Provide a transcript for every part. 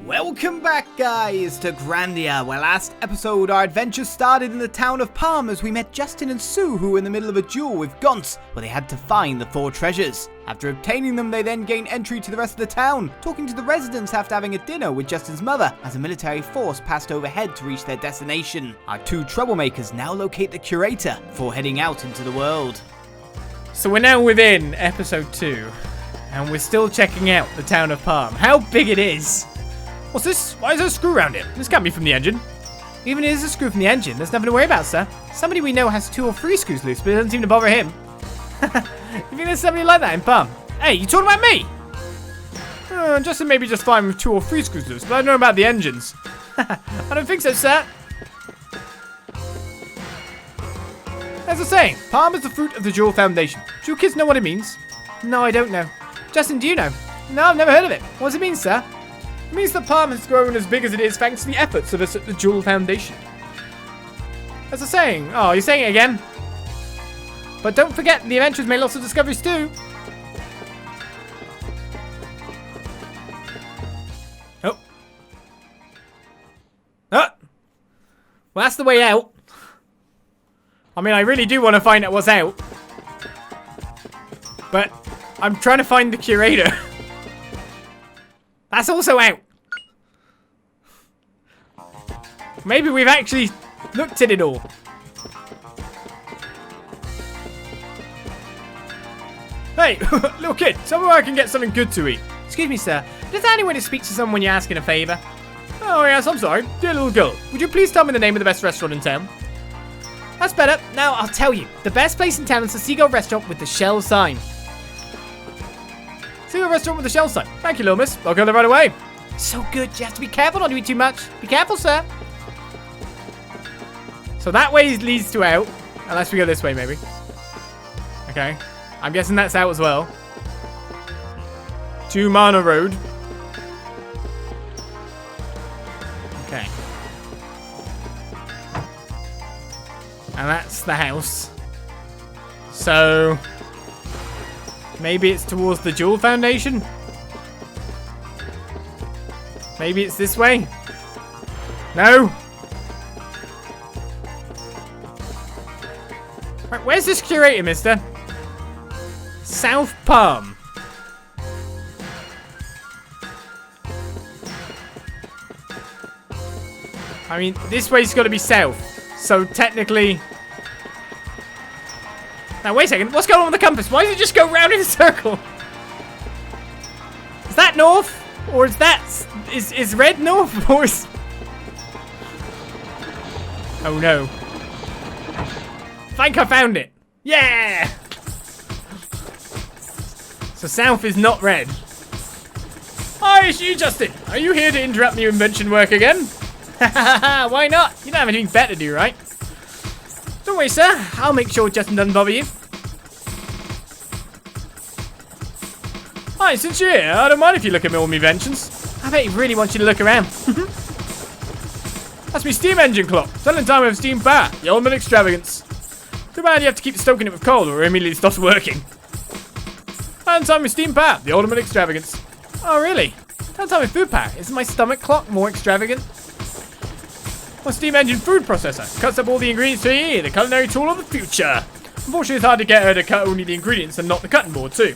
Welcome back, guys, to Grandia, where last episode our adventure started in the town of Parm as we met Justin and Sue, who were in the middle of a duel with Gonts, where they had to find the 4 treasures. After obtaining them, they then gain entry to the rest of the town, talking to the residents after having a dinner with Justin's mother, as a military force passed overhead to reach their destination. Our 2 troublemakers now locate the Curator before heading out into the world. So we're now within episode 2, and we're still checking out the town of Parm. How big it is! What's this? Why is there a screw around it? This can't be from the engine. Even if it is a screw from the engine, there's nothing to worry about, sir. Somebody we know has 2 or 3 screws loose, but it doesn't seem to bother him. You think there's somebody like that in Parm? Hey, you talking about me? Justin may be just fine with 2 or 3 screws loose, but I don't know about the engines. I don't think so, sir. As I was saying, Parm is the fruit of the Jewel Foundation. Do you kids know what it means? No, I don't know. Justin, do you know? No, I've never heard of it. What does it mean, sir? It means that Parm has grown as big as it is thanks to the efforts of us at the Jewel Foundation. As I was saying, oh, you're saying it again? But don't forget, the adventurers made lots of discoveries too. Oh. Oh. Well, that's the way out. I mean, I really do want to find out what's out. But I'm trying to find the Curator. That's also out. Maybe we've actually looked at it all. Hey, little kid, tell me where I can get something good to eat. Excuse me, sir. Is there any way to speak to someone when you're asking a favour? Oh, yes, I'm sorry. Dear little girl, would you please tell me the name of the best restaurant in town? That's better. Now, I'll tell you. The best place in town is the Seagull Restaurant with the shell sign. Seagull Restaurant with the shell sign. Thank you, little miss. I'll go there right away. So good. You have to be careful not to eat too much. Be careful, sir. So that way leads to out. Unless we go this way, maybe. Okay. I'm guessing that's out as well. To Marna Road. Okay. And that's the house. So maybe it's towards the Jewel Foundation? Maybe it's this way? No? Right, where's this Curator, mister? South Parm. I mean, this way's got to be south. So technically... Now, wait a second. What's going on with the compass? Why does it just go round in a circle? Is that north? Or is that... Is red north? Or is... Oh, no. I think I found it. Yeah! So south is not red. Hi, it's you, Justin. Are you here to interrupt new invention work again? Why not? You don't have anything better to do, right? Don't worry, sir. I'll make sure Justin doesn't bother you. Hi, since you're here, I don't mind if you look at all my inventions. I bet he really wants you to look around. That's my steam engine clock. Telling time with steam power. The ultimate extravagance. Too bad you have to keep stoking it with coal or it immediately stops working. And time with steam power. The ultimate extravagance. Oh, really? Don't tell me food power. Isn't my stomach clock more extravagant? My steam engine food processor cuts up all the ingredients to eat, the culinary tool of the future. Unfortunately, it's hard to get her to cut only the ingredients and not the cutting board too.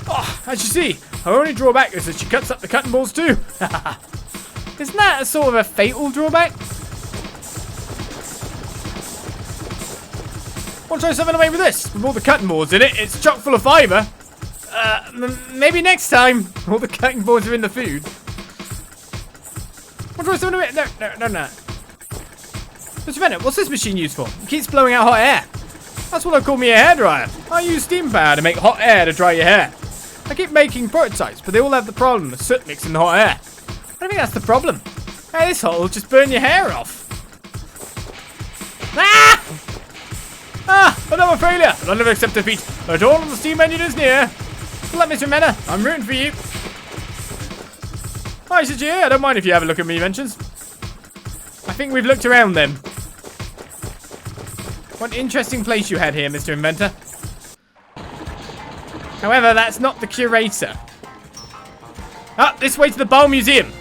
Oh, as you see, her only drawback is that she cuts up the cutting boards too. Isn't that a sort of a fatal drawback? Want to try something away with this? With all the cutting boards in it, it's chock full of fibre. Maybe next time. All the cutting boards are in the food. Want to try something away? No. Mr. Bennett, what's this machine used for? It keeps blowing out hot air. That's what I call me a hairdryer. I use steam power to make hot air to dry your hair. I keep making prototypes, but they all have the problem of soot mixing in the hot air. I don't think that's the problem. Hey, this hot will just burn your hair off. Ah! Another failure. I'll never accept defeat. The dawn of the steam engine is near. Good luck, Mr. Mena. I'm rooting for you. Hi, Sult Ruins. I don't mind if you have a look at my inventions. I think we've looked around them. What an interesting place you had here, Mr. Inventor. However, that's not the Curator. Ah, this way to the Bow Museum.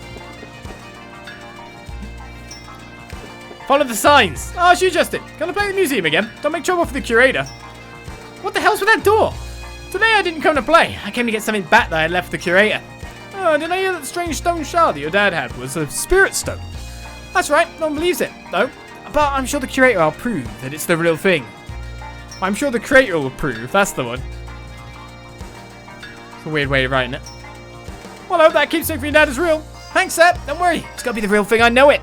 Follow the signs. Oh, it's you, Justin. Gonna play the museum again. Don't make trouble for the curator. What the hell's with that door? Today I didn't come to play. I came to get something back that I left the curator. Oh, did I hear that the strange stone shard that your dad had was a spirit stone? That's right. No one believes it, though. But I'm sure the curator will prove that it's the real thing. I'm sure the curator will prove. That's the one. It's a weird way of writing it. Well, I hope that keepsake for your dad is real. Thanks, sir. Don't worry. It's gotta be the real thing. I know it.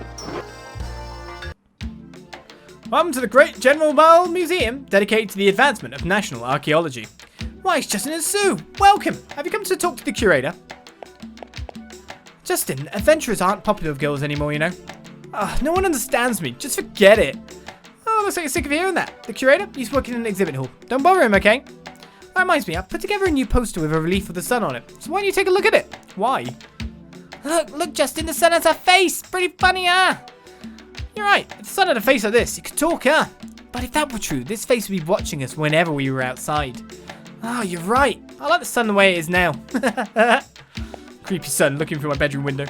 Welcome to the Great General Ball Museum, dedicated to the advancement of national archaeology. Why, it's Justin and Sue. Welcome. Have you come to talk to the curator? Justin, adventurers aren't popular with girls anymore, you know. No one understands me. Just forget it. Oh, looks like you're sick of hearing that. The curator, he's working in an exhibit hall. Don't bother him, okay? That reminds me, I've put together a new poster with a relief of the sun on it. So why don't you take a look at it? Why? Look, Justin, the sun has a face. Pretty funny, huh? You're right. If the sun had a face like this, it could talk, huh? But if that were true, this face would be watching us whenever we were outside. Oh, you're right. I like the sun the way it is now. Creepy sun looking through my bedroom window.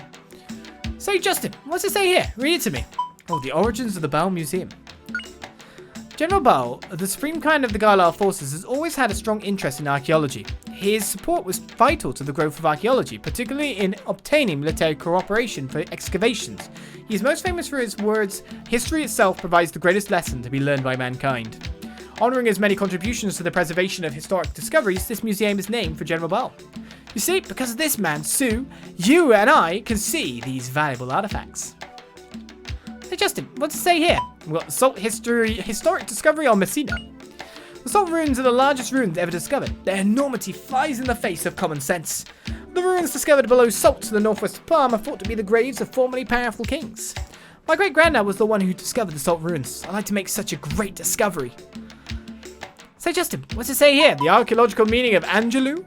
Say, Justin, what's it say here? Read it to me. Oh, the origins of the Baal Museum. General Baal, the supreme command of the Garlar forces, has always had a strong interest in archaeology. His support was vital to the growth of archaeology, particularly in obtaining military cooperation for excavations. He is most famous for his words, "History itself provides the greatest lesson to be learned by mankind." Honoring his many contributions to the preservation of historic discoveries, this museum is named for General Baal. You see, because of this man, Sue, you and I can see these valuable artifacts. Hey Justin, what's it say here? We've got the Sult Historic Discovery on Messina. The Sult Ruins are the largest ruins ever discovered. Their enormity flies in the face of common sense. The ruins discovered below Sult to the northwest of Parm are thought to be the graves of formerly powerful kings. My great-granddad was the one who discovered the Sult Ruins. I'd like to make such a great discovery. Say Justin, what's it say here? The archaeological meaning of Angelou?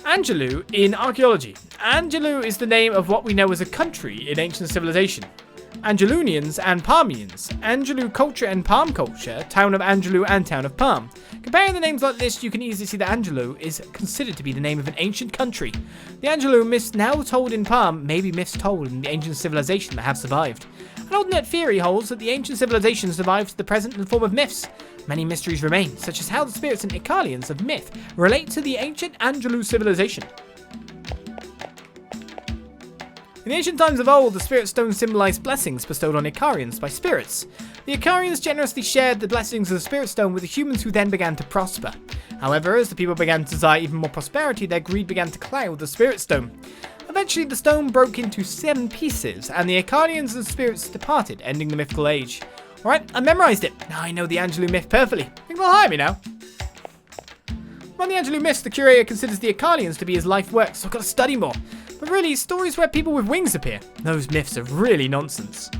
Angelou in archaeology. Angelou is the name of what we know as a country in ancient civilization. Angelunians and Parmians. Angelou culture and Parm culture. Town of Angelou and town of Parm. Comparing the names like this, you can easily see that Angelou is considered to be the name of an ancient country. The Angelou myths now told in Parm may be myths told in the ancient civilization that have survived. An alternate theory holds that the ancient civilization survived to the present in the form of myths. Many mysteries remain, such as how the spirits and Icarians of myth relate to the ancient Angelou civilization. In the ancient times of old, the spirit stones symbolized blessings bestowed on Icarians by spirits. The Icarians generously shared the blessings of the spirit stone with the humans who then began to prosper. However, as the people began to desire even more prosperity, their greed began to cloud the spirit stone. Eventually, the stone broke into 7 pieces, and the Icarians and spirits departed, ending the mythical age. Alright, I memorized it. Now I know the Angelou myth perfectly. Think they'll hire me now. From the Angelou myths, the curator considers the Icarians to be his life work, so I've got to study more. But really, stories where people with wings appear. Those myths are really nonsense.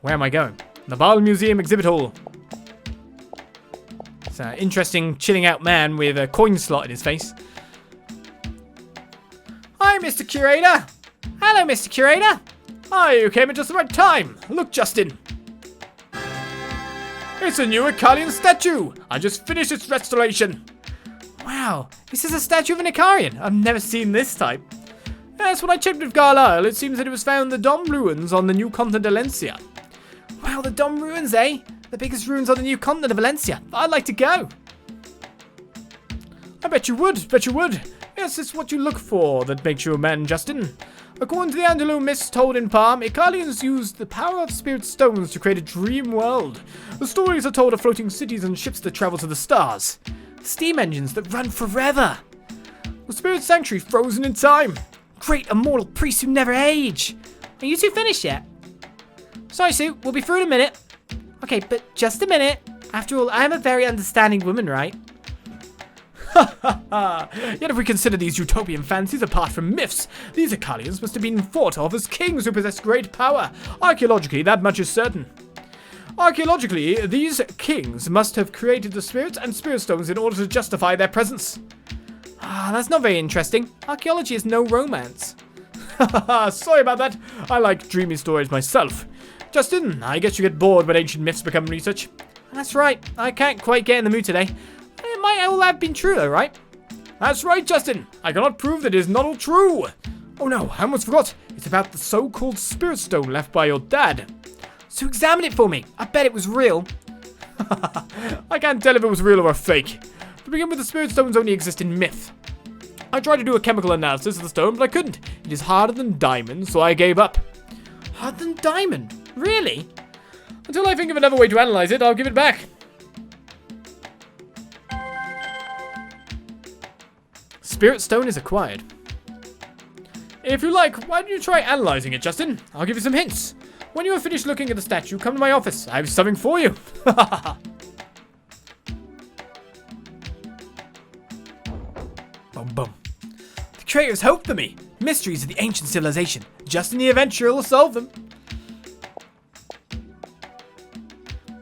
Where am I going? The Baal Museum Exhibit Hall. It's an interesting, chilling out man with a coin slot in his face. Hi, Mr. Curator. Hello, Mr. Curator. Hi, you came at just the right time. Look, Justin. It's a new Icarian statue. I just finished its restoration. Wow, this is a statue of an Icarian. I've never seen this type. Yes, when I checked with Garlisle, it seems that it was found in the Dom Ruins on the new continent of Valencia. Wow, the Dom Ruins, eh? The biggest ruins on the new continent of Valencia. I'd like to go. I bet you would, Yes, it's what you look for that makes you a man, Justin. According to the Angelou myths told in Parm, Icarians used the power of spirit stones to create a dream world. The stories are told of floating cities and ships that travel to the stars. Steam engines that run forever. The spirit sanctuary frozen in time. Great immortal priests who never age. Are you two finished yet? Sorry, Sue, we'll be through in a minute. Okay, but just a minute. After all, I'm a very understanding woman, right? Yet if we consider these utopian fancies apart from myths, these Icarians must have been thought of as kings who possessed great power. Archaeologically, that much is certain. Archaeologically, these kings must have created the spirits and spirit stones in order to justify their presence. That's not very interesting. Archaeology is no romance. Sorry about that. I like dreamy stories myself. Justin, I guess you get bored when ancient myths become research. That's right. I can't quite get in the mood today. It might all have been true though, right? That's right, Justin. I cannot prove that it is not all true. Oh no, I almost forgot. It's about the so-called spirit stone left by your dad. So examine it for me. I bet it was real. I can't tell if it was real or a fake. To begin with, the spirit stones only exist in myth. I tried to do a chemical analysis of the stone, but I couldn't. It is harder than diamond, so I gave up. Harder than diamond? Really? Until I think of another way to analyze it, I'll give it back. Spirit stone is acquired. If you like, why don't you try analyzing it, Justin? I'll give you some hints. When you have finished looking at the statue, come to my office. I have something for you. Boom, boom. The Curator's hope for me. Mysteries of the ancient civilization. Justin the Adventurer will solve them.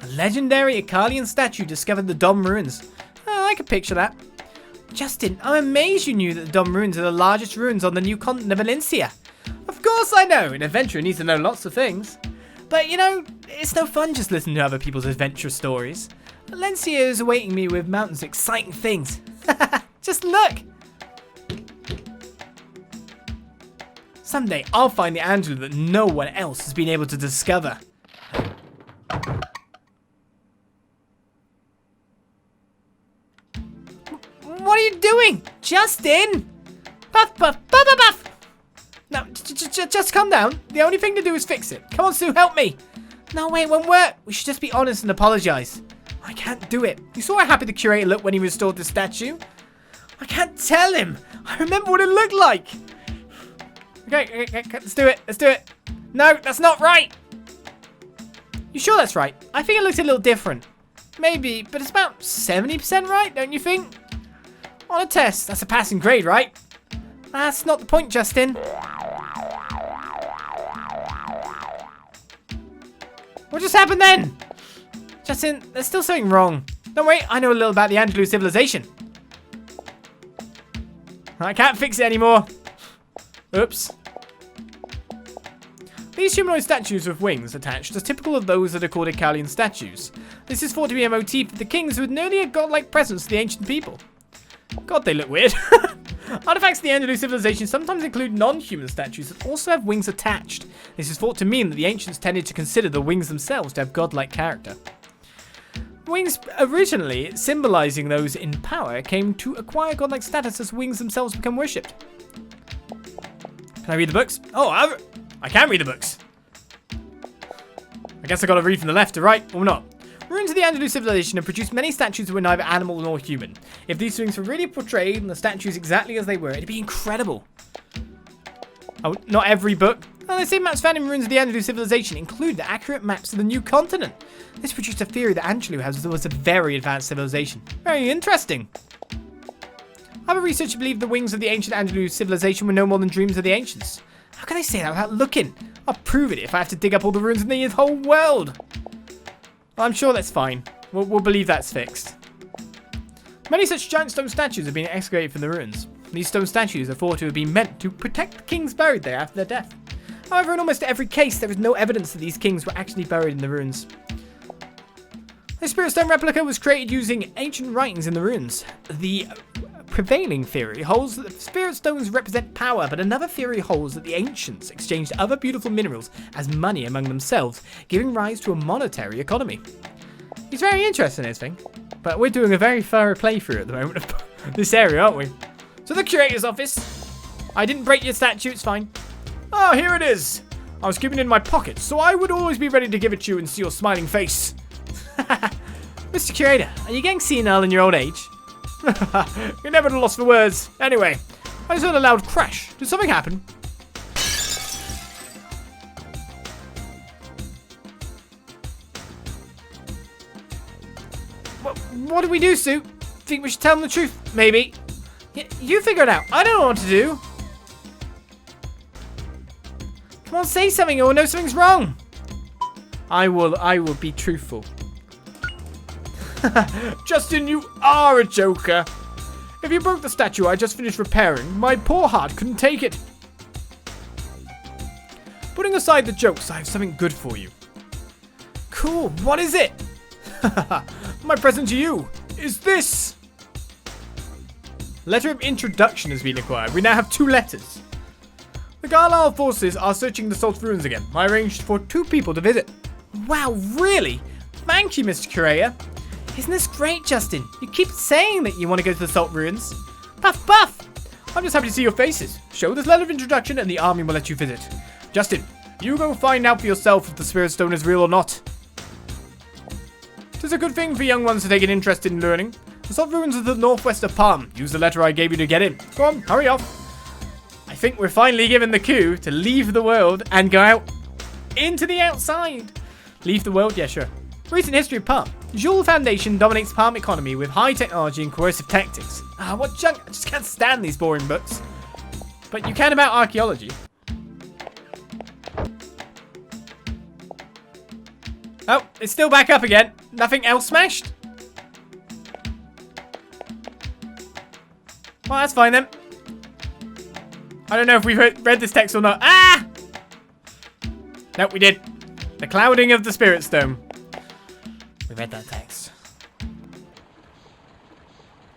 A legendary Icarian statue discovered in the Dom Ruins. Oh, I can picture that. Justin, I'm amazed you knew that the Dom Ruins are the largest ruins on the new continent of Valencia. Of course I know. An adventurer needs to know lots of things. But, you know, it's no fun just listening to other people's adventure stories. Valencia is awaiting me with mountains of exciting things. Just look. Someday I'll find the Angela that no one else has been able to discover. What are you doing? Justin! Buff, buff, buff, buff, buff! No, just calm down. The only thing to do is fix it. Come on, Sue, help me. No, wait, it won't work. We should just be honest and apologize. I can't do it. You saw how happy the Curator looked when he restored the statue? I can't tell him. I remember what it looked like. Okay, let's do it. Let's do it. No, that's not right. You sure that's right? I think it looks a little different. Maybe, but it's about 70% right, don't you think? On a test, that's a passing grade, right? That's not the point, Justin. What just happened then? Justin, there's still something wrong. Don't worry, I know a little about the Andalou civilization. I can't fix it anymore. Oops. These humanoid statues with wings attached are typical of those that are called Icarian statues. This is thought to be a motif of the kings who had nearly a godlike presence to the ancient people. God, they look weird. Artifacts of the Andalou civilization sometimes include non-human statues that also have wings attached. This is thought to mean that the ancients tended to consider the wings themselves to have godlike character. Wings, originally symbolizing those in power, came to acquire godlike status as wings themselves become worshipped. Can I read the books? Oh, I can read the books. I guess I gotta read from the left to right, or not. Ruins of the Andalou civilization have produced many statues that were neither animal nor human. If these things were really portrayed and the statues exactly as they were, it'd be incredible. Oh, not every book. Well, the same maps found in ruins of the Andalou civilization include the accurate maps of the new continent. This produced a theory that Andalou was a very advanced civilization. Very interesting. Other researchers believe the wings of the ancient Andalou civilization were no more than dreams of the ancients. How can they say that without looking? I'll prove it if I have to dig up all the ruins in the whole world. Well, I'm sure that's fine. We'll believe that's fixed. Many such giant stone statues have been excavated from the ruins. These stone statues are thought to have been meant to protect the kings buried there after their death. However, in almost every case, there is no evidence that these kings were actually buried in the ruins. The spirit stone replica was created using ancient writings in the ruins. The prevailing theory holds that the spirit stones represent power, but another theory holds that the ancients exchanged other beautiful minerals as money among themselves, giving rise to a monetary economy. It's very interesting, this thing, but we're doing a very thorough playthrough at the moment of this area, aren't we? So the Curator's office. I didn't break your statue, it's fine. Oh, here it is. I was keeping it in my pocket, so I would always be ready to give it to you and see your smiling face. Mr. Curator, are you getting senile in your old age? You're never at a loss for words. Anyway, I just heard a loud crash. Did something happen? What do we do, Sue? Think we should tell them the truth? Maybe. You figure it out. I don't know what to do. Come on, say something or we'll know something's wrong. I will be truthful. Justin, you are a joker. If you broke the statue I just finished repairing, my poor heart couldn't take it. Putting aside the jokes, I have something good for you. Cool, what is it? My present to you is this. Letter of introduction has been acquired. We now have 2 letters. Carlisle forces are searching the Sult Ruins again. I arranged for 2 people to visit. Wow, really? Thank you, Mr. Curator. Isn't this great, Justin? You keep saying that you want to go to the Sult Ruins. Puff, puff! I'm just happy to see your faces. Show this letter of introduction and the army will let you visit. Justin, you go find out for yourself if the Spirit Stone is real or not. It is a good thing for young ones to take an interest in learning. The Sult Ruins are the northwest of Parm. Use the letter I gave you to get in. Go on, hurry off. I think we're finally given the cue to leave the world and go out into the outside. Leave the world? Yeah, sure. Recent history of Parm. Jewel Foundation dominates Parm economy with high technology and coercive tactics. Ah, what junk. I just can't stand these boring books. But you can about archaeology. Oh, it's still back up again. Nothing else smashed? Well, that's fine then. I don't know if we've read this text or not. Ah! Nope, we did. The clouding of the Spirit Stone. We read that text.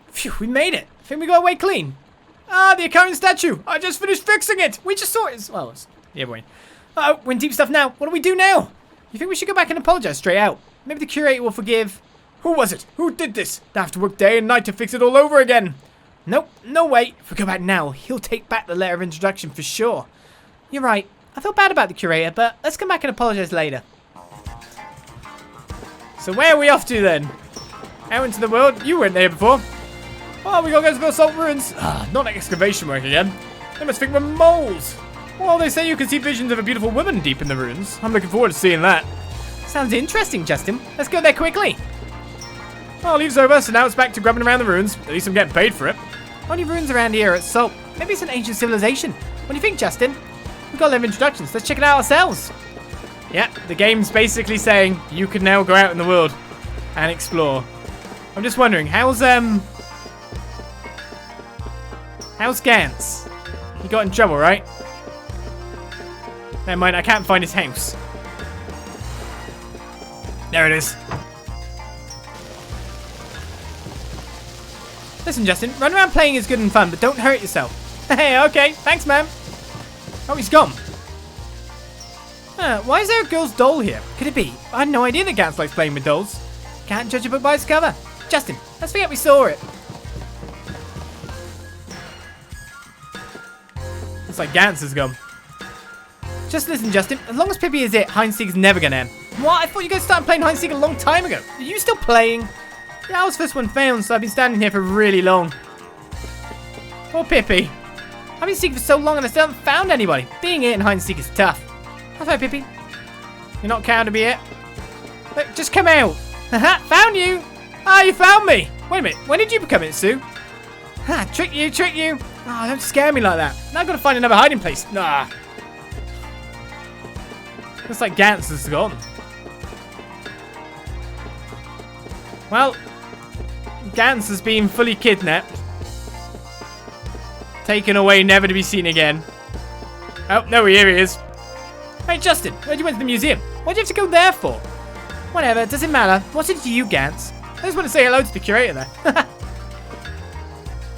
Phew, we made it. I think we got away clean. Ah, the Icarian statue. I just finished fixing it. We just saw it. Well, yeah, boy. Uh-oh, we're in deep stuff now. What do we do now? You think we should go back and apologize straight out? Maybe the Curator will forgive. Who was it? Who did this? They have to work day and night to fix it all over again. Nope, no way. If we go back now, he'll take back the letter of introduction for sure. You're right. I feel bad about the Curator, but let's come back and apologize later. So where are we off to then? Out into the world? You weren't there before. Oh, we gotta go to the Sult Ruins. Ah, not excavation work again. They must think we're moles. Well, they say you can see visions of a beautiful woman deep in the ruins. I'm looking forward to seeing that. Sounds interesting, Justin. Let's go there quickly. Oh, leave's over, so now it's back to grubbing around the ruins. At least I'm getting paid for it. Only ruins around here at Salt. Maybe it's an ancient civilization. What do you think, Justin? We've got a lot of introductions. Let's check it out ourselves. Yeah, the game's basically saying you can now go out in the world and explore. I'm just wondering, how's Gantz? He got in trouble, right? Never mind, I can't find his house. There it is. Listen, Justin, run around playing is good and fun, but don't hurt yourself. Hey, okay, thanks, ma'am. Oh, he's gone. Why is there a girl's doll here? Could it be? I had no idea that Gantz likes playing with dolls. Can't judge a book by its cover. Justin, let's forget we saw it. Looks like Gantz has gone. Just listen, Justin. As long as Pippi is it, hide and seek is never gonna end. What? I thought you guys started playing hide and seek a long time ago. Are you still playing? Yeah, I was the first one found, so I've been standing here for really long. Poor Pippi. I've been seeking for so long and I still haven't found anybody. Being it in hide and seek is tough. That's right, Pippi. You're not counting to be it. Look, just come out. Haha, found you. Ah, you found me. Wait a minute. When did you become it, Sue? Ha, trick you, trick you. Oh, don't scare me like that. Now I've got to find another hiding place. Nah. Looks like Gantz has gone. Well, Gantz has been fully kidnapped. Taken away, never to be seen again. Oh, no, here he is. Hey, Justin, where'd you went to the museum? Why'd you have to go there for? Whatever, it doesn't matter. What's it to you, Gantz? I just want to say hello to the Curator there.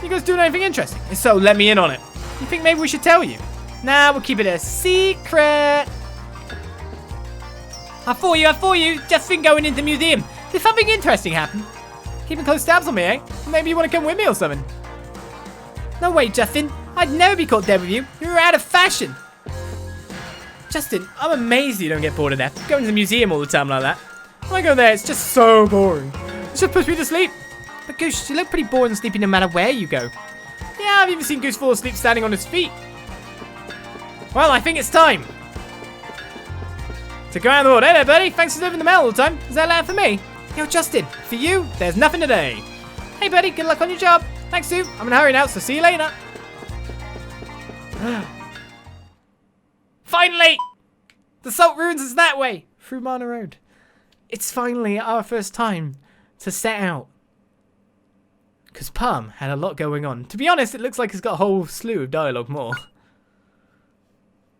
You guys doing anything interesting? If so, let me in on it. You think maybe we should tell you? Nah, we'll keep it a secret. I for you. Just been going into the museum. Did something interesting happen? Keeping close tabs on me, eh? Maybe you want to come with me or something? No way, Justin. I'd never be caught dead with you. You're out of fashion. Justin, I'm amazed you don't get bored of death. Going to the museum all the time like that. When I go there, it's just so boring. It just puts me to sleep. But Goose, you look pretty bored and sleepy no matter where you go. Yeah, I've even seen Goose fall asleep standing on his feet. Well, I think it's time to go out in the world. Hey there, buddy. Thanks for delivering the mail all the time. Is that loud for me? Yo, Justin, for you, there's nothing today. Hey, buddy. Good luck on your job. Thanks, Sue. I'm in a hurry now, so see you later. Finally! The Sult Ruins is that way, through Marna Road. It's finally our first time to set out. Because Parm had a lot going on. To be honest, it looks like it's got a whole slew of dialogue more.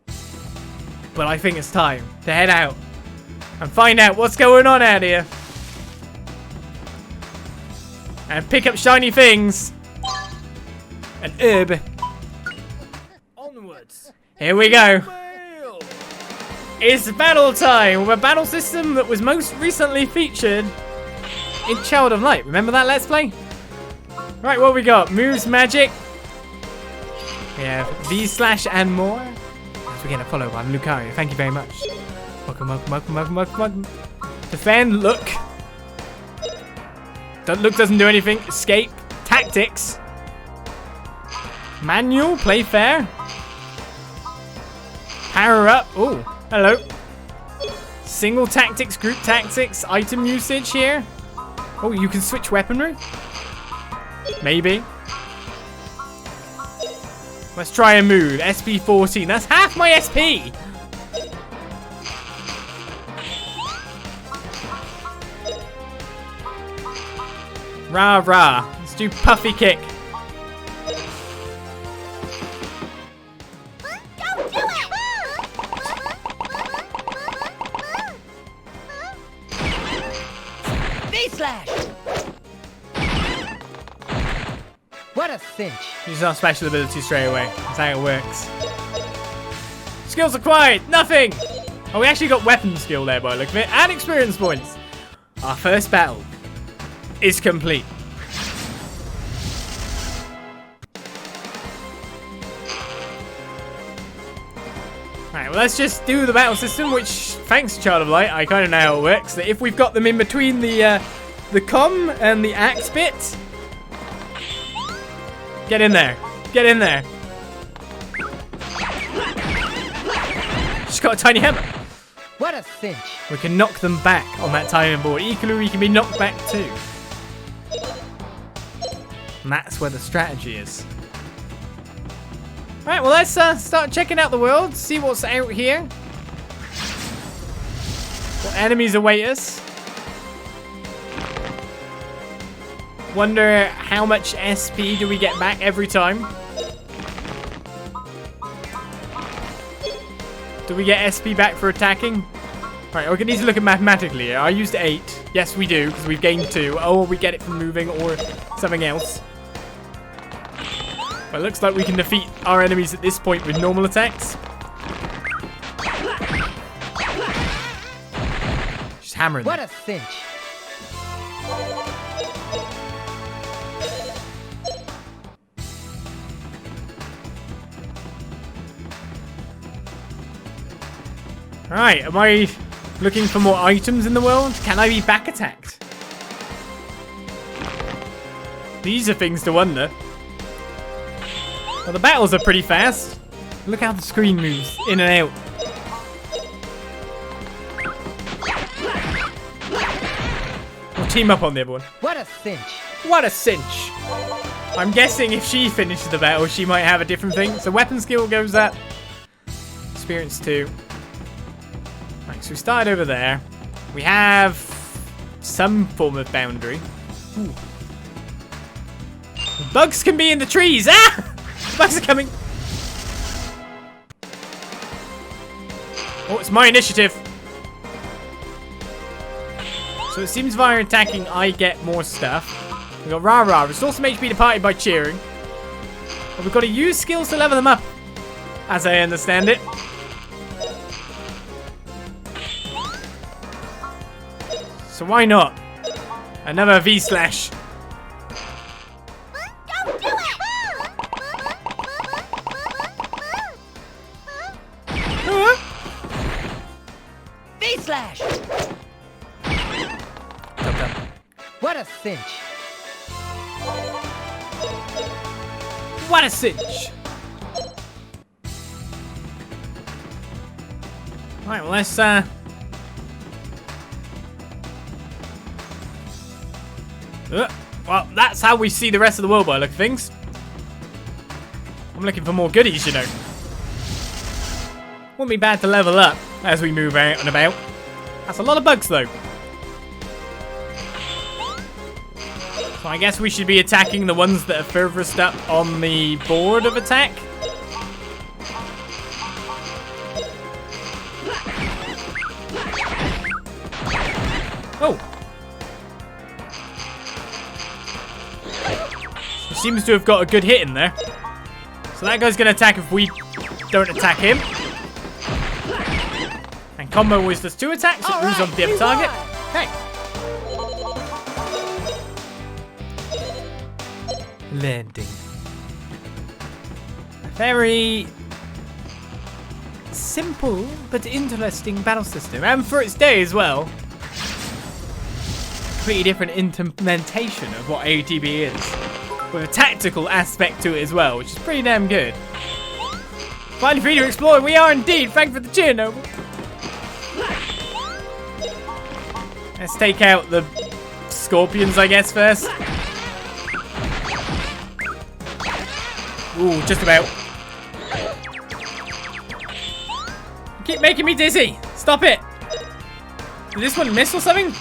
But I think it's time to head out and find out what's going on out here. And pick up shiny things. An herb. Onwards. Here we go. It's battle time with a battle system that was most recently featured in Child of Light. Remember that Let's Play? Right, what we got? Moves, magic. We have V slash and more. As we get a follow by Lucario. Thank you very much. Welcome, welcome, welcome, welcome, welcome, welcome. Defend, look. Look doesn't do anything. Escape. Tactics. Manual, play fair. Power up. Oh, hello. Single tactics, group tactics, item usage here. Oh, you can switch weaponry? Maybe. Let's try a move. SP 14. That's half my SP. Rah rah. Let's do puffy kick. Don't do it! V-slash! What a cinch. Use our special ability straight away. That's how it works. Skills acquired. Nothing. Oh, we actually got weapon skill there by the look of it. And experience points. Our first battle is complete. Right, well, let's just do the battle system, which, thanks to Child of Light, I kind of know how it works. That if we've got them in between the comm and the axe bit, get in there. Get in there. She's got a tiny hammer. What a cinch. We can knock them back on that timing board. Equally, we can be knocked back too. And that's where the strategy is. Right, well, let's start checking out the world, see what's out here. What enemies await us. Wonder how much SP do we get back every time. Do we get SP back for attacking? Right, we need to look at mathematically here. I used 8. Yes, we do, because we've gained 2. Oh, we get it from moving or something else. Well, it looks like we can defeat our enemies at this point with normal attacks. Just hammering them. What a cinch. Alright, am I looking for more items in the world? Can I be back attacked? These are things to wonder. Well, the battles are pretty fast. Look how the screen moves in and out. We'll team up on the other one. What a cinch. What a cinch. I'm guessing if she finishes the battle, she might have a different thing. So weapon skill goes up. Experience 2. Right, so we started over there. We have some form of boundary. Ooh. Bugs can be in the trees. Ah! Bugs are coming. Oh, it's my initiative. So it seems via attacking, I get more stuff. We got Rah Rah. Restore some HP to party by cheering. But we've got to use skills to level them up, as I understand it. So why not? Another V-slash. Don't do it! V-slash! What a cinch. What a cinch. Alright, well, let's well, that's how we see the rest of the world by the look of things. I'm looking for more goodies, you know. Wouldn't be bad to level up as we move out and about. That's a lot of bugs, though. So I guess we should be attacking the ones that are furthest up on the board of attack. Oh. He seems to have got a good hit in there. So that guy's going to attack if we don't attack him. And combo always does 2 attacks. It moves on to the other target. Okay. Landing. A very simple but interesting battle system. And for its day as well. Completely different implementation of what ATB is. With a tactical aspect to it as well, which is pretty damn good. Finally free to explore, we are indeed. Thank you for the cheer, Noble. Let's take out the scorpions, I guess, first. Ooh, just about. You keep making me dizzy. Stop it. Did this one miss or something?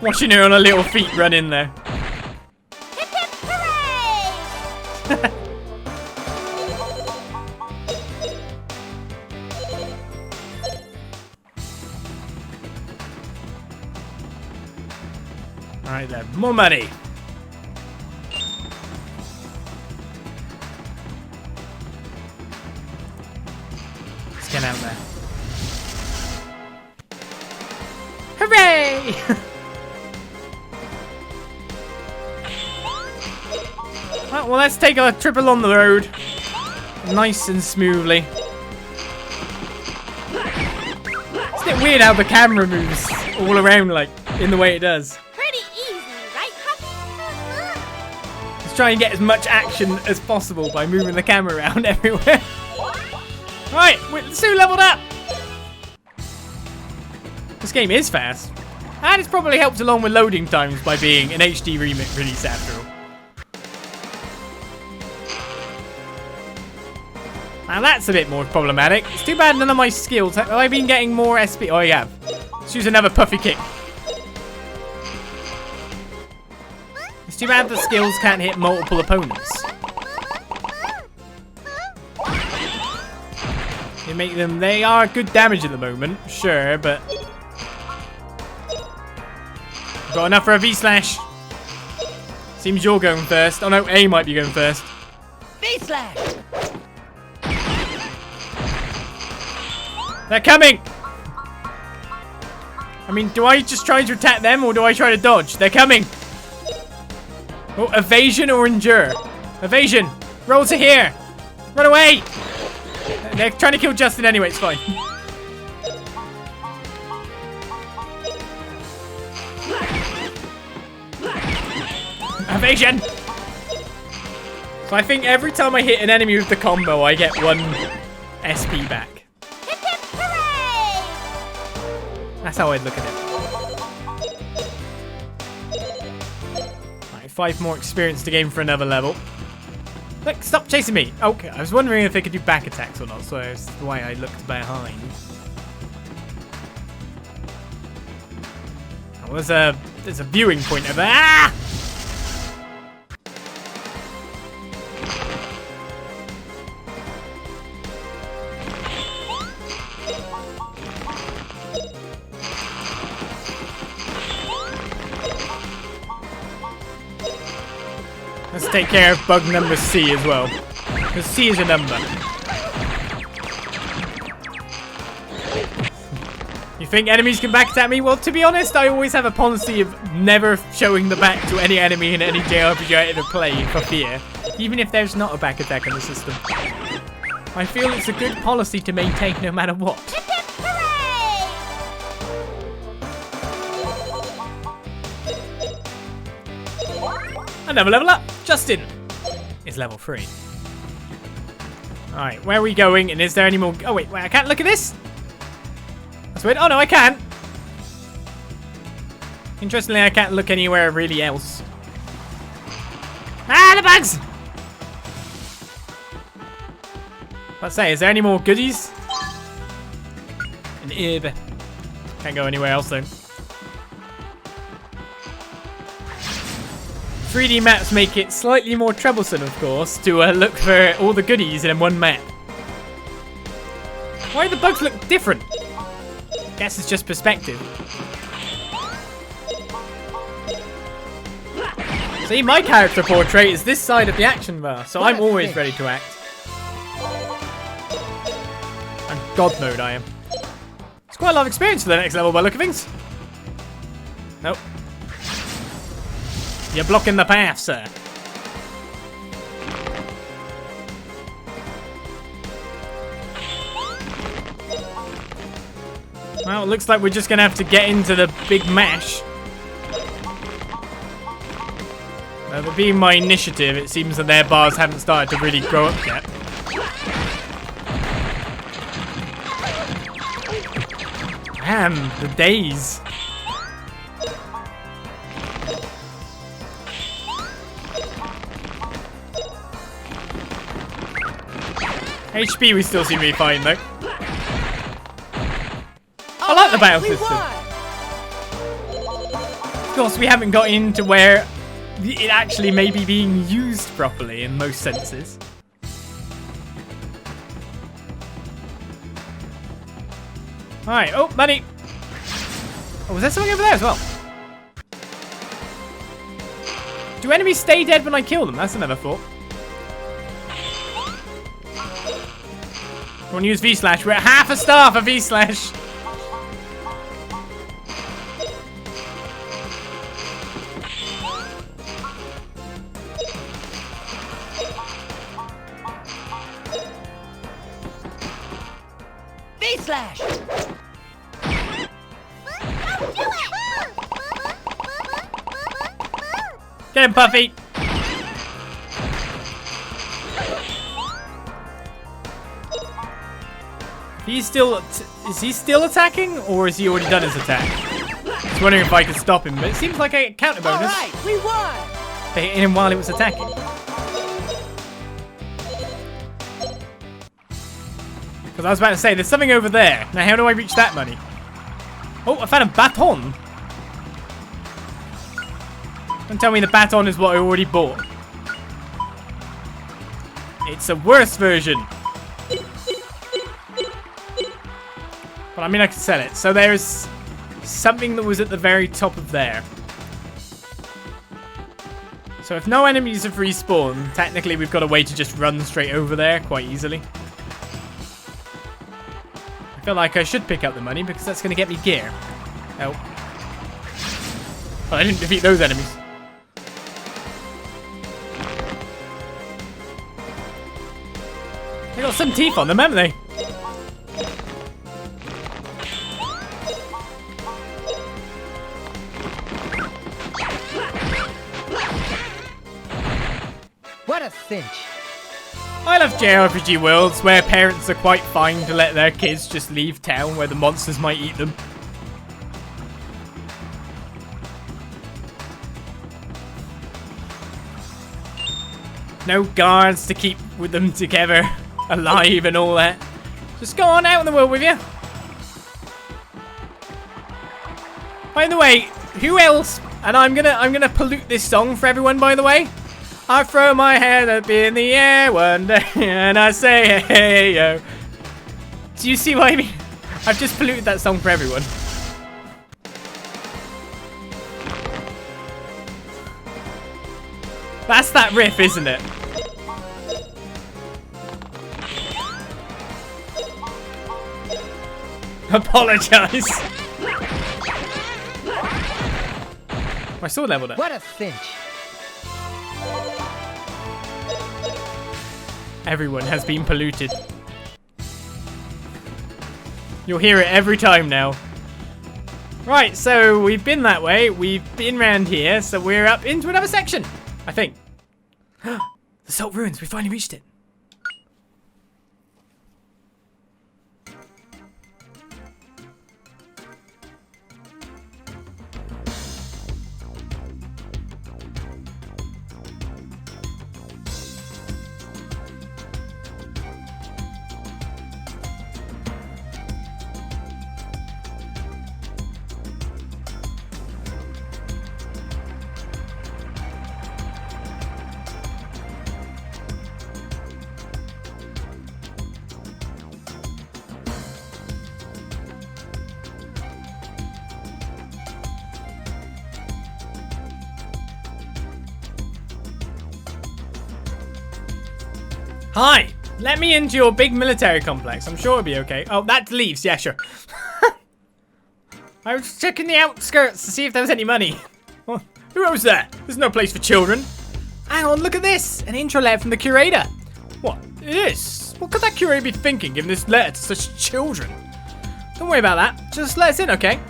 Watching her on her little feet run in there. Hip hip hooray! Alright then, more money. Let's get out there. Hooray! Well, let's take a trip along the road. Nice and smoothly. Isn't it weird how the camera moves all around like in the way it does? Pretty easy, right, Huffy? Let's try and get as much action as possible by moving the camera around everywhere. Right, Sue leveled up. This game is fast. And it's probably helped along with loading times by being an HD release after all. Now that's a bit more problematic. It's too bad none of my skills. Have I been getting more SP? Oh, I have. Let's use another puffy kick. It's too bad the skills can't hit multiple opponents. They are good damage at the moment, sure, but... Got enough for a V-slash. Seems you're going first. Oh no, A might be going first. V-slash! They're coming! I mean, do I just try to attack them or do I try to dodge? They're coming! Oh, evasion or endure? Evasion! Roll to here! Run away! They're trying to kill Justin anyway, it's fine. Evasion! So I think every time I hit an enemy with the combo, I get 1 SP back. Hip hip hooray! That's how I'd look at it. Right, 5 more experience to gain for another level. Look, stop chasing me. Okay, I was wondering if they could do back attacks or not, so that's why I looked behind. Oh, there's a viewing point over there. Ah! Let's take care of bug number C as well. Because C is a number. You think enemies can back attack me? Well, to be honest, I always have a policy of never showing the back to any enemy in any JRPG I ever play for fear. Even if there's not a back attack in the system. I feel it's a good policy to maintain no matter what. Hip hip hooray! Another level up. Justin is level 3. Alright, where are we going? And is there any more? Oh, wait, I can't look at this? That's weird. Oh, no, I can. Interestingly, I can't look anywhere really else. Ah, the bugs! Let's say, is there any more goodies? An ib. Can't go anywhere else, though. 3D maps make it slightly more troublesome, of course, to look for all the goodies in one map. Why do the bugs look different? Guess it's just perspective. See, my character portrait is this side of the action bar, so I'm always ready to act. I'm God mode, I am. It's quite a lot of experience for the next level by the look of things. Nope. You're blocking the path, sir. Well, it looks like we're just going to have to get into the big mash. But being my initiative, it seems that their bars haven't started to really grow up yet. Man, the days. HP we still seem to be fine though. I like the battle system. Of course, we haven't got into where it actually may be being used properly in most senses. Alright, oh, money! Oh, was there something over there as well? Do enemies stay dead when I kill them? That's another thought. I want to use V-Slash. We're at half a star for V-Slash. V-Slash! Get him, Puffy! He's still... is he still attacking? Or has he already done his attack? I was wondering if I could stop him, but it seems like a counter bonus. Alright, we won! For hitting him while he was attacking. Because I was about to say, there's something over there. Now, how do I reach that money? Oh, I found a baton. Don't tell me the baton is what I already bought. It's a worse version. But I mean, I can sell it. So there's something that was at the very top of there. So if no enemies have respawned, technically we've got a way to just run straight over there quite easily. I feel like I should pick up the money because that's going to get me gear. Oh. Well, I didn't defeat those enemies. They got some teeth on them, haven't they? What a cinch. I love JRPG worlds where parents are quite fine to let their kids just leave town where the monsters might eat them. No guards to keep with them together, alive and all that. Just go on out in the world with you. By the way, who else? And I'm gonna pollute this song for everyone. By the way, I throw my head up in the air one day and I say hey yo. Do you see what I mean? I've just polluted that song for everyone. That's that riff, isn't it? Apologise. My sword leveled up. What a cinch. Everyone has been polluted. You'll hear it every time now. Right, so we've been that way. We've been round here, so we're up into another section, I think. The Sult Ruins, we finally reached it. Hi, let me into your big military complex. I'm sure it'll be okay. Oh, that leaves. Yeah, sure. I was checking the outskirts to see if there was any money. Oh, who owes that? There's no place for children. Hang on, look at this. An intro letter from the Curator. What? It is? What could that Curator be thinking, giving this letter to such children? Don't worry about that. Just let us in, okay?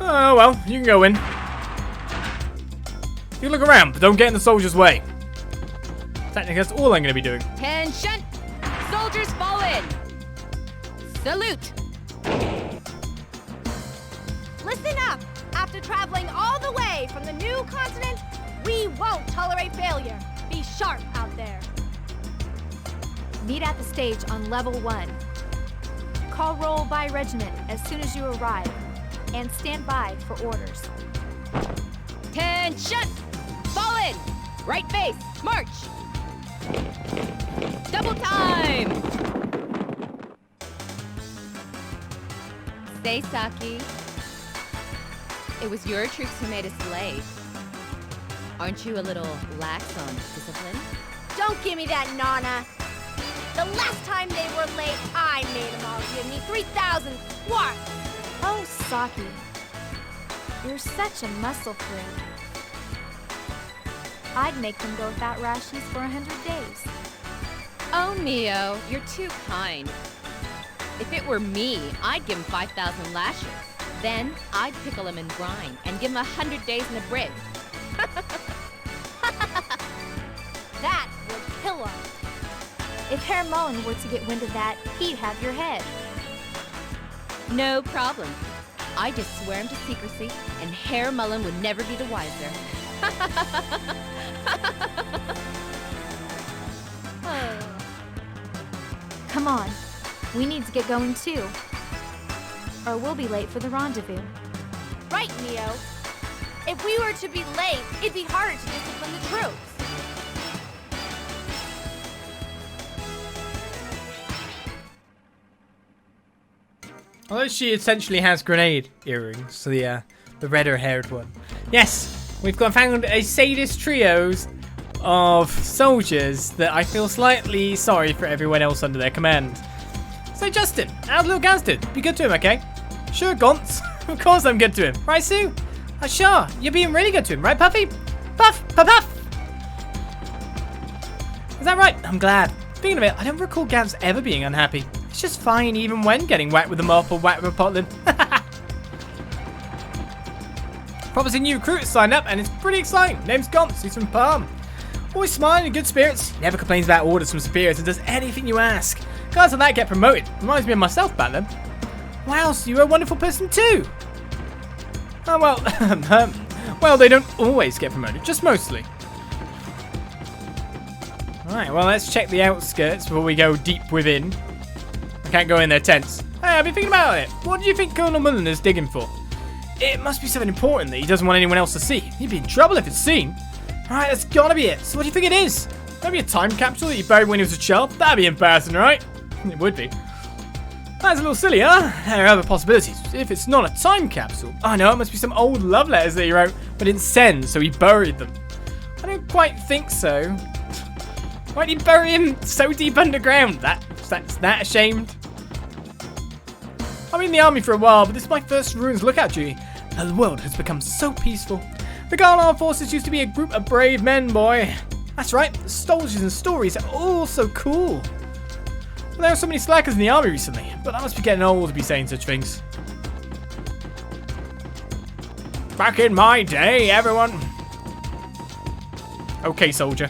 Oh, well, you can go in. You look around, but don't get in the soldiers' way. Technically, that's all I'm going to be doing. Attention! Soldiers fall in! Salute! Listen up! After traveling all the way from the new continent, we won't tolerate failure. Be sharp out there. Meet at the stage on level 1. Call roll by regiment as soon as you arrive, and stand by for orders. Attention! Fall in! Right face, march! Double time! Say, Saki. It was your troops who made us late. Aren't you a little lax on discipline? Don't give me that, Nana. The last time they were late, I made them all give me 3,000 squats. Oh, Saki. You're such a muscle freak. I'd make them go without rations for 100 days. Oh, Neo, you're too kind. If it were me, I'd give him 5,000 lashes. Then I'd pickle him in brine and give him 100 days in a brig. That would kill him. If Herr Mullen were to get wind of that, he'd have your head. No problem. I just swear him to secrecy, and Herr Mullen would never be the wiser. Come on, we need to get going too, or we'll be late for the rendezvous. Right, Neo. If we were to be late, it'd be harder to discipline the troops. Although she essentially has grenade earrings, so the redder-haired one. Yes, we've found a sadist trios of soldiers that I feel slightly sorry for everyone else under their command. So Justin, how's little Gaz doing? Be good to him, okay? Sure, Gonts. Of course I'm good to him. Right, Sue? Sure. You're being really good to him, right, Puffy? Puff, puff, puff. Is that right? I'm glad. Thinking of it, I don't recall Gaz ever being unhappy. It's just fine even when getting whacked with a mop or whacked with a potlin. Promising new recruit signed up and it's pretty exciting. Name's Gonts, he's from Parm. Always smiling and good spirits. Never complains about orders from superiors and does anything you ask. Guys like that get promoted. Reminds me of myself back then. Wow, so you're a wonderful person too. Oh well, well they don't always get promoted, just mostly. Alright, well let's check the outskirts before we go deep within. I can't go in their tents. Hey, I've been thinking about it. What do you think Colonel Mullen is digging for? It must be something important that he doesn't want anyone else to see. He'd be in trouble if it's seen. Alright, that's gotta be it. So what do you think it is? Maybe a time capsule that he buried when he was a child? That'd be embarrassing, right? It would be. That's a little silly, huh? There are other possibilities. If it's not a time capsule, I know it must be some old love letters that he wrote but didn't send, so he buried them. I don't quite think so. Why'd he bury him so deep underground? That's that ashamed. I'm in the army for a while, but this is my first ruins lookout duty. The world has become so peaceful. The Guard Armed Forces used to be a group of brave men, boy. That's right, the soldiers and stories are all so cool. Well, there are so many slackers in the army recently, but I must be getting old to be saying such things. Back in my day, everyone. Okay, soldier.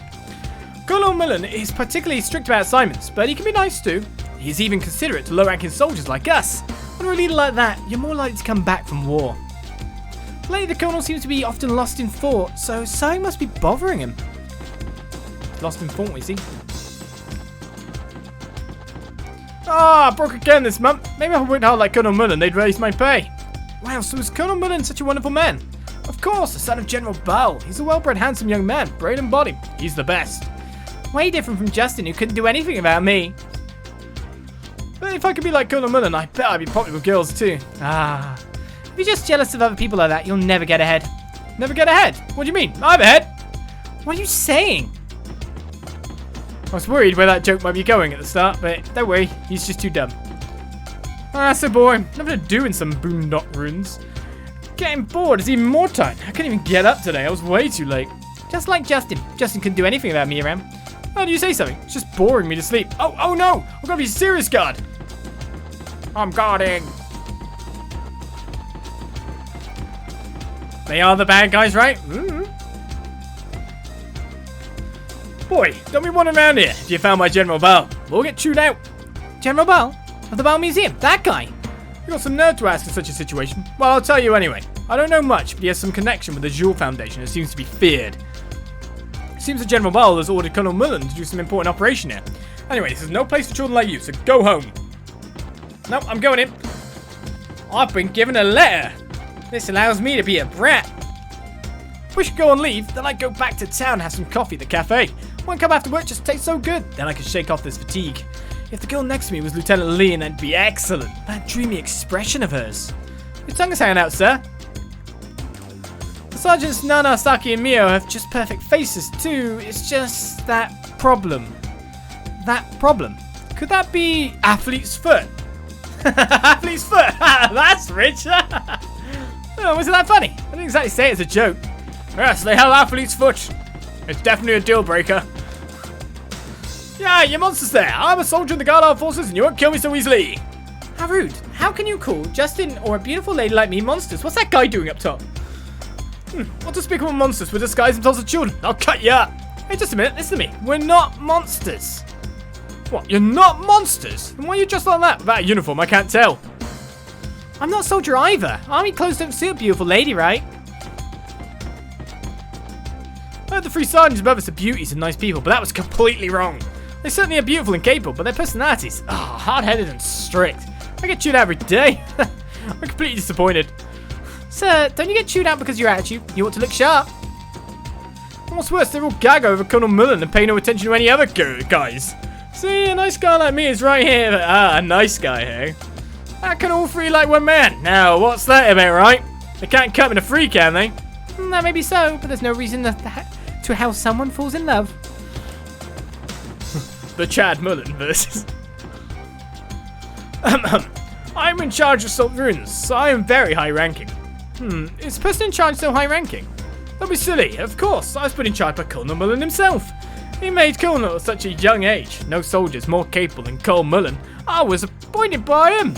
Colonel Mullen is particularly strict about assignments, but he can be nice too. He's even considerate to low-ranking soldiers like us. When you're a leader like that, you're more likely to come back from war. Lately, the Colonel seems to be often lost in thought, so something must be bothering him. Lost in thought, is he? Ah, broke again this month. Maybe if I worked hard like Colonel Mullen, they'd raise my pay. Wow, so is Colonel Mullen such a wonderful man? Of course, the son of General Bowell. He's a well-bred, handsome young man, brain and body. He's the best. Way different from Justin, who couldn't do anything about me. But if I could be like Colonel Mullen, I bet I'd be popular with girls too. Ah. If you're just jealous of other people like that, you'll never get ahead. Never get ahead? What do you mean? I'm ahead. What are you saying? I was worried where that joke might be going at the start, but don't worry, he's just too dumb. Ah, so boring. Nothing to do in some boondock ruins. Getting bored is even more time. I couldn't even get up today. I was way too late. Just like Justin. Justin couldn't do anything about me around. How do you say something? It's just boring me to sleep. Oh no! I've got to be serious, guard. I'm guarding. They are the bad guys, right? Ooh. Boy, don't be wandering around here if you found my General Bao. We'll get chewed out. General Bao? Of the Bao Museum? That guy? You got some nerve to ask in such a situation. Well, I'll tell you anyway. I don't know much, but he has some connection with the Jules Foundation and seems to be feared. It seems that General Bao has ordered Colonel Mullen to do some important operation here. Anyway, this is no place for children like you, so go home. Nope, I'm going in. I've been given a letter. This allows me to be a brat. If we should go on leave, then I'd go back to town and have some coffee at the cafe. One cup after work just tastes so good. Then I could shake off this fatigue. If the girl next to me was Lieutenant Lee, that'd be excellent. That dreamy expression of hers. Your tongue is hanging out, sir. The Sergeants Nana, Saki, and Mio have just perfect faces, too. It's just that problem. That problem? Could that be athlete's foot? Athlete's foot! That's rich! Oh, wasn't that funny? I didn't exactly say it as a joke. Yes, they have athlete's foot. It's definitely a deal breaker. Yeah, you monsters there. I'm a soldier in the Guard Armed Forces and you won't kill me so easily. How rude. How can you call Justin or a beautiful lady like me monsters? What's that guy doing up top? What despicable monsters would disguise themselves as children? I'll cut you up. Hey, just a minute. Listen to me. We're not monsters. What? You're not monsters? Then why are you dressed like that? Without a uniform, I can't tell. I'm not a soldier either. Army clothes don't suit a beautiful lady, right? I heard the three sergeants above us are beauties and nice people, but that was completely wrong. They certainly are beautiful and capable, but their personalities are hard-headed and strict. I get chewed out every day. I'm completely disappointed. Sir, don't you get chewed out because of your attitude? You ought to look sharp. And what's worse, they all gag over Colonel Mullen and pay no attention to any other guys. See, a nice guy like me is right here. A nice guy, hey? How can all three like one man? Now, what's that about, right? They can't cut in a free, can they? That may be so, but there's no reason to how someone falls in love. The Chad Mullen versus... I'm in charge of Sult Ruins, so I am very high-ranking. Is the person in charge so high-ranking? Don't be silly, of course. I was put in charge by Colonel Mullen himself. He made Colonel at such a young age. No soldiers more capable than Col Mullen. I was appointed by him.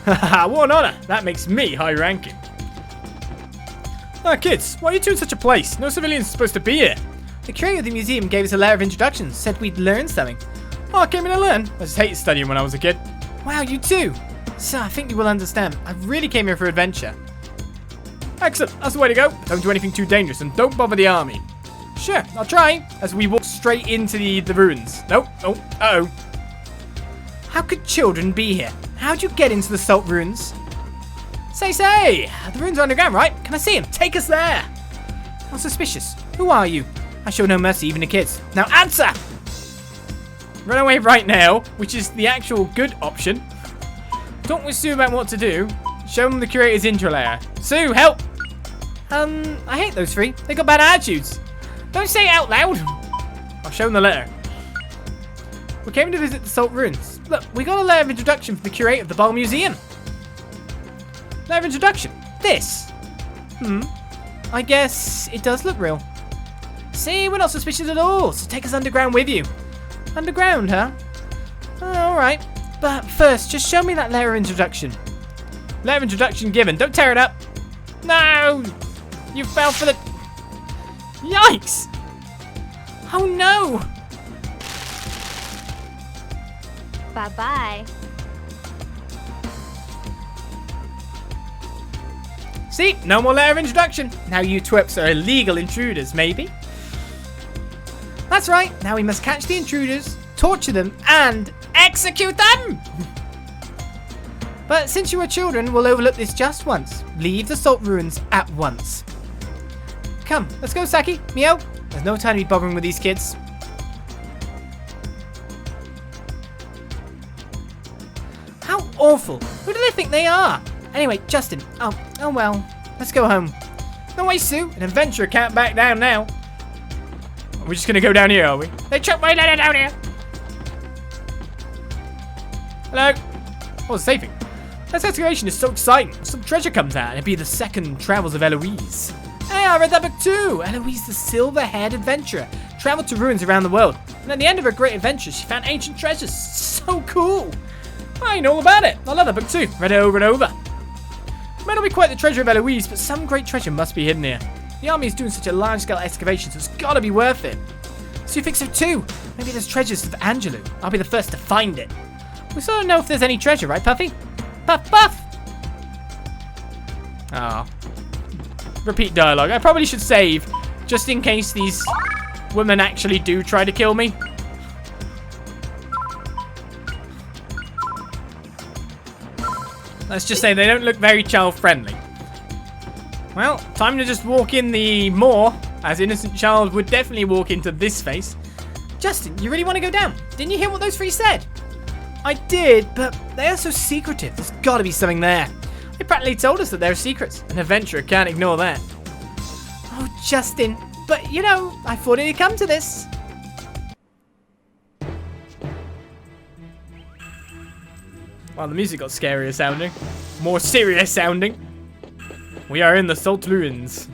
Haha, what an honour. That makes me high-ranking. Kids, why are you two in such a place? No civilians are supposed to be here. The curator of the museum gave us a letter of introduction, said we'd learn something. Oh, I came in to learn. I just hated studying when I was a kid. Wow, you too. So I think you will understand. I really came here for adventure. Excellent, that's the way to go. Don't do anything too dangerous and don't bother the army. Sure, I'll try. As we walk straight into the ruins. Nope, oh, uh-oh. How could children be here? How'd you get into the Sult Ruins? Say, the ruins are underground, right? Can I see him? Take us there. How suspicious. Who are you? I show no mercy even to kids. Now answer! Run away right now, which is the actual good option. Talk with Sue about what to do. Show them the curator's intro layer. Sue, help! I hate those three. They got bad attitudes. Don't say it out loud. I'll show them the letter. We came to visit the Sult Ruins. Look, we got a letter of introduction from the curator of the Bao Museum. Letter of introduction? This? I guess it does look real. See, we're not suspicious at all, so take us underground with you. Underground, huh? Alright. But first, just show me that letter of introduction. Letter of introduction given. Don't tear it up. No! You fell for the... Yikes! Oh no! Bye-bye. See? No more letter of introduction. Now you twerps are illegal intruders, maybe? That's right. Now we must catch the intruders, torture them, and execute them! But since you are children, we'll overlook this just once. Leave the Sult Ruins at once. Come, let's go, Saki. Mio, there's no time to be bothering with these kids. How awful. Who do they think they are? Anyway, Justin. Oh well. Let's go home. No way, Sue. An adventurer can't back down now. We're just gonna go down here, are we? They chucked my letter down here. Hello. Oh, saving. This excavation is so exciting. Some treasure comes out, and it'd be the second travels of Eloise. Hey, I read that book too. Eloise, the silver-haired adventurer, traveled to ruins around the world, and at the end of her great adventure, she found ancient treasures. So cool. I know all about it. I love that book too. Read it over and over. It may not be quite the treasure of Eloise, but some great treasure must be hidden here. The army is doing such a large-scale excavation, so it's gotta be worth it. So you think so too? Maybe there's treasures of Angelou. I'll be the first to find it. We still don't know if there's any treasure, right, Puffy? Puff, puff! Oh. Repeat dialogue. I probably should save, just in case these women actually do try to kill me. Let's just say they don't look very child-friendly. Well, time to just walk in the moor, as innocent child would definitely walk into this face. Justin, you really want to go down? Didn't you hear what those three said? I did, but they are so secretive. There's got to be something there. They practically told us that there are secrets. An adventurer can't ignore that. Oh, Justin. But, you know, I thought it'd come to this. Well, the music got scarier sounding. More serious sounding. We are in the Sult Ruins.